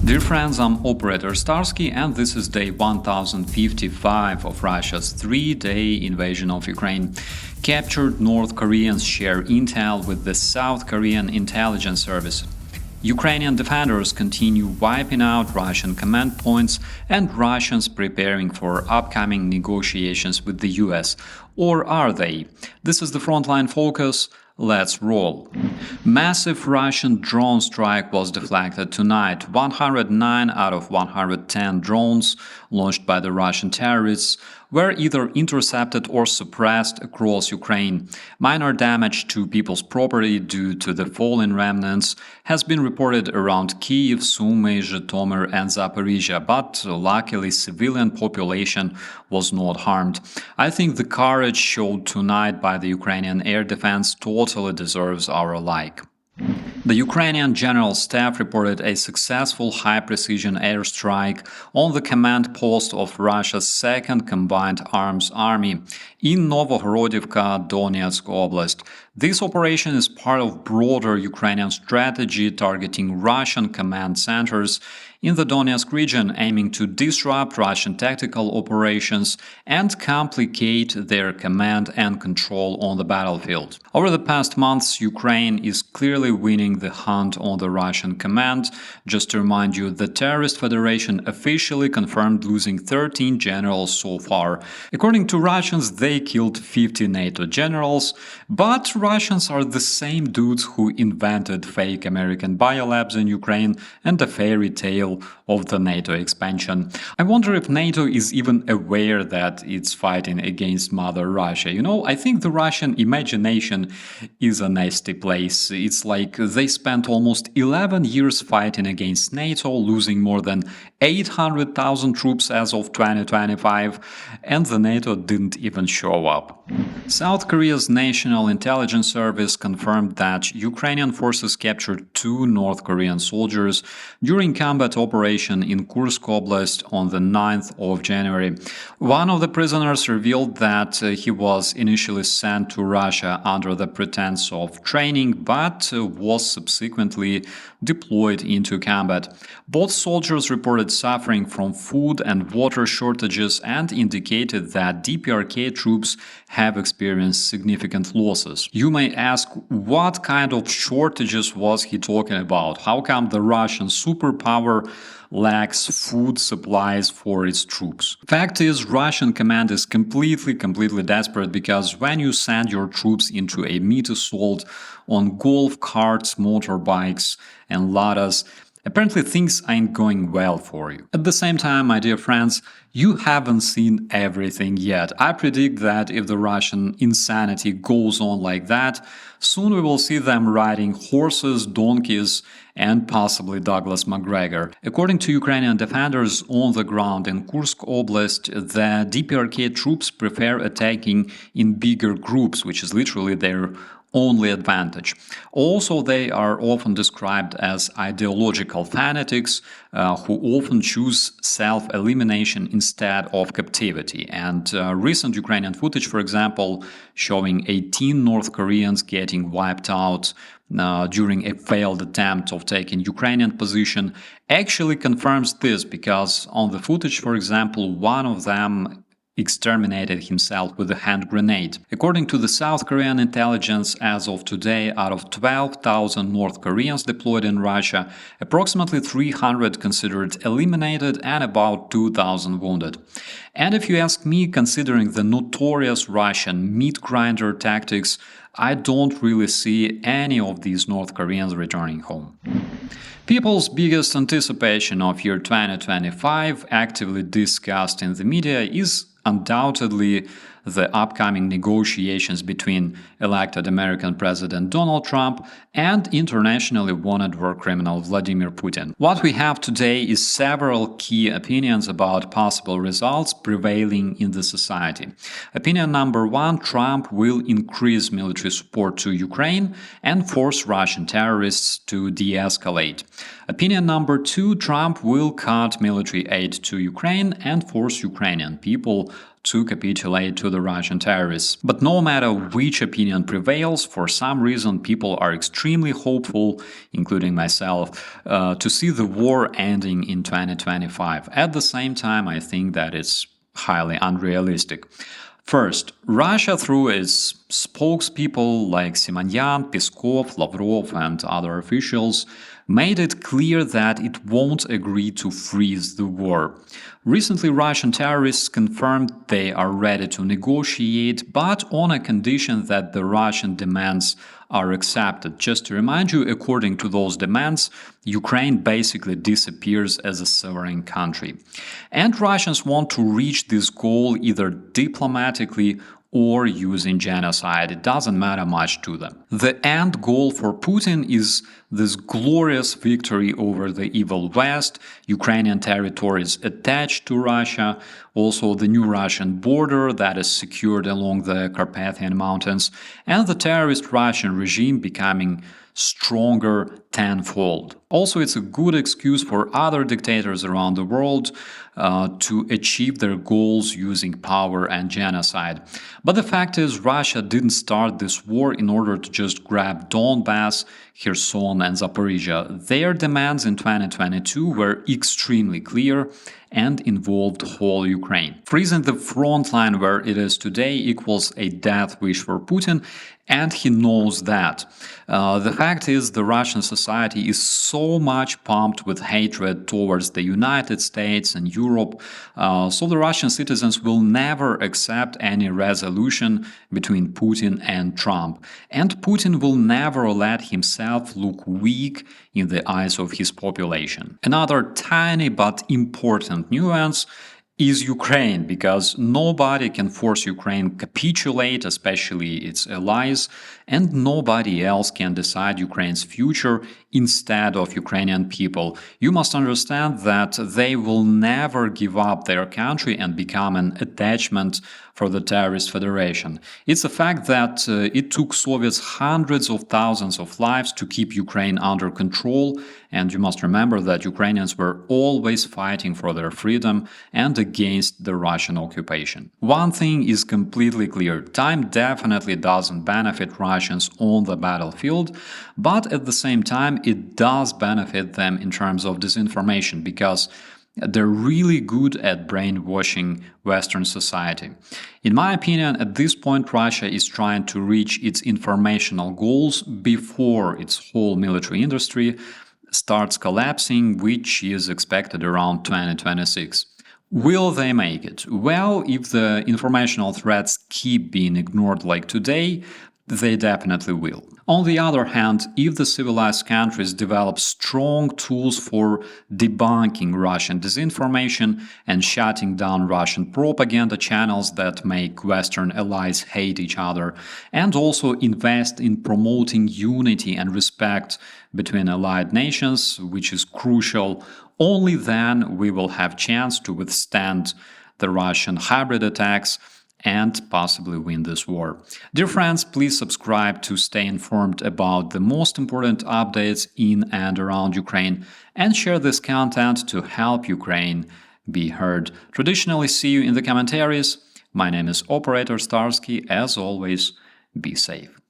Dear friends, I'm operator Starsky, and this is day 1055 of Russia's 3-day invasion of Ukraine. Captured North Koreans share intel with the South Korean intelligence service. Ukrainian defenders continue wiping out Russian command points, and Russians preparing for upcoming negotiations with the US. Or are they? This is the Frontline focus. Let's roll. Massive Russian drone strike was deflected tonight. 109 out of 110 drones launched by the Russian terrorists were either intercepted or suppressed across Ukraine. Minor damage to people's property due to the fallen remnants has been reported around Kyiv, Sumy, Zhytomyr and Zaporizhia, but luckily civilian population was not harmed. I think the courage showed tonight by the Ukrainian air defense totally deserves our like. The Ukrainian General Staff reported a successful high-precision airstrike on the command post of Russia's 2nd Combined Arms Army in Novohorodivka, Donetsk Oblast. This operation is part of broader Ukrainian strategy targeting Russian command centers in the Donetsk region, aiming to disrupt Russian tactical operations and complicate their command and control on the battlefield. Over the past months, Ukraine is clearly winning the hunt on the Russian command. Just to remind you, the Terrorist Federation officially confirmed losing 13 generals so far. According to Russians, they killed 50 NATO generals, but Russians are the same dudes who invented fake American biolabs in Ukraine and the fairy tale of the NATO expansion. I wonder if NATO is even aware that it's fighting against Mother Russia. I think the Russian imagination is a nasty place. It's like they spent almost 11 years fighting against NATO, losing more than 800,000 troops as of 2025, and the NATO didn't even show up. South Korea's National Intelligence Service confirmed that Ukrainian forces captured 2 North Korean soldiers during combat operation in Kursk Oblast on the 9th of January. One of the prisoners revealed that he was initially sent to Russia under the pretense of training, but was subsequently deployed into combat. Both soldiers reported suffering from food and water shortages and indicated that DPRK troops have experienced significant losses. You may ask, what kind of shortages was he talking about? How come the Russian superpower lacks food supplies for its troops? Fact is, Russian command is completely desperate, because when you send your troops into a meat assault on golf carts, motorbikes and Ladas, apparently things ain't going well for you. At the same time, my dear friends, you haven't seen everything yet. I predict that if the Russian insanity goes on like that, soon we will see them riding horses, donkeys, and possibly Douglas McGregor. According to Ukrainian defenders on the ground in Kursk Oblast, the DPRK troops prefer attacking in bigger groups, which is literally their only advantage. Also, they are often described as ideological fanatics who often choose self-elimination instead of captivity. And recent Ukrainian footage, for example, showing 18 North Koreans getting wiped out during a failed attempt of taking Ukrainian position, actually confirms this, because on the footage, for example, one of them exterminated himself with a hand grenade. According to the South Korean intelligence, as of today, out of 12,000 North Koreans deployed in Russia, approximately 300 considered eliminated and about 2,000 wounded. And if you ask me, considering the notorious Russian meat grinder tactics, I don't really see any of these North Koreans returning home. People's biggest anticipation of year 2025, actively discussed in the media, is undoubtedly the upcoming negotiations between elected American President Donald Trump and internationally wanted war criminal Vladimir Putin. What we have today is several key opinions about possible results prevailing in the society. Opinion number 1, Trump will increase military support to Ukraine and force Russian terrorists to de-escalate. Opinion number 2, Trump will cut military aid to Ukraine and force Ukrainian people to capitulate to the Russian terrorists. But no matter which opinion prevails, for some reason people are extremely hopeful, including myself, to see the war ending in 2025. At the same time, I think that it's highly unrealistic. First, Russia, through its spokespeople like Simonyan, Peskov, Lavrov, and other officials, made it clear that it won't agree to freeze the war. Recently, Russian terrorists confirmed they are ready to negotiate, but on a condition that the Russian demands are accepted. Just to remind you, according to those demands, Ukraine basically disappears as a sovereign country. And Russians want to reach this goal either diplomatically or using genocide. It doesn't matter much to them. The end goal for Putin is this glorious victory over the evil West, Ukrainian territories attached to Russia, also the new Russian border that is secured along the Carpathian Mountains, and the terrorist Russian regime becoming stronger tenfold. Also, it's a good excuse for other dictators around the world to achieve their goals using power and genocide. But the fact is, Russia didn't start this war in order to just grab Donbass, Kherson, and Zaporizhia. Their demands in 2022 were extremely clear and involved whole Ukraine. Freezing the front line where it is today equals a death wish for Putin, and he knows that. The fact is, the Russian society is so much pumped with hatred towards the United States and Europe, so the Russian citizens will never accept any resolution between Putin and Trump. And Putin will never let himself look weak in the eyes of his population. Another tiny but important nuance is Ukraine, because nobody can force Ukraine capitulate, especially its allies, and nobody else can decide Ukraine's future instead of Ukrainian people. You must understand that they will never give up their country and become an attachment for the terrorist federation. It's a fact that it took Soviets hundreds of thousands of lives to keep Ukraine under control, and you must remember that Ukrainians were always fighting for their freedom and against the Russian occupation. One thing is completely clear: time definitely doesn't benefit Russians on the battlefield, but at the same time it does benefit them in terms of disinformation, because they're really good at brainwashing Western society. In my opinion, at this point, Russia is trying to reach its informational goals before its whole military industry starts collapsing, which is expected around 2026. Will they make it? Well, if the informational threats keep being ignored like today, they definitely will. On the other hand, if the civilized countries develop strong tools for debunking Russian disinformation and shutting down Russian propaganda channels that make Western allies hate each other, and also invest in promoting unity and respect between allied nations, which is crucial, only then we will have chance to withstand the Russian hybrid attacks and possibly win this war. Dear friends, please subscribe to stay informed about the most important updates in and around Ukraine, and share this content to help Ukraine be heard. Traditionally, see you in the commentaries. My name is Operator Starsky. As always, be safe.